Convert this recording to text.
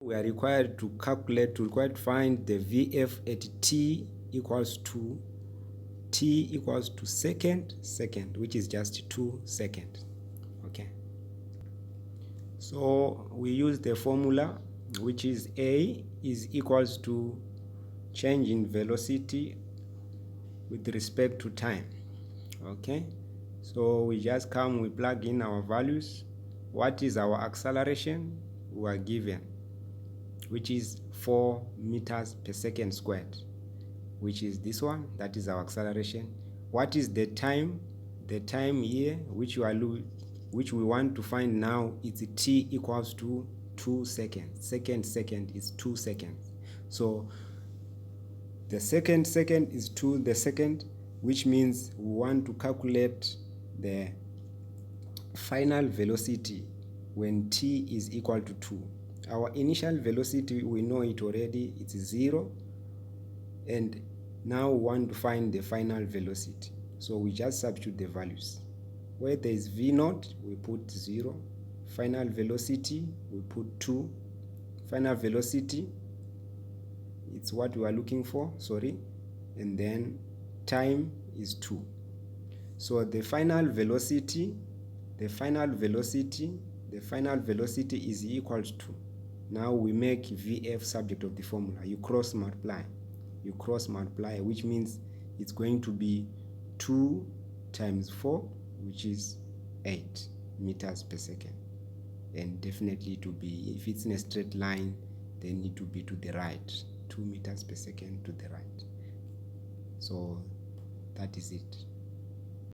we are required to find the VF at t equals to second, which is just 2 seconds. Okay, so we use the formula, which is A is equals to change in velocity with respect to time. Okay, so we just we plug in our values. What is our acceleration? We are given, which is 4 meters per second squared, which is this one. That is our acceleration. What is the time? The time here, which we want to find now, is t equals to 2 seconds. Second is 2 seconds. So the second is 2 the second, which means we want to calculate the final velocity when t is equal to 2. Our initial velocity, we know it already, it's 0, and now we want to find the final velocity. So we just substitute the values. Where there is v0, we put 0. Final velocity, we put 2. Final velocity, it's what we are looking for, and then time is 2. So the final velocity is equals to, now we make VF subject of the formula. You cross multiply, which means it's going to be 2 times 4, which is 8 meters per second. And definitely to be, if it's in a straight line, they need to be to the right, 2 meters per second to the right. So that is it.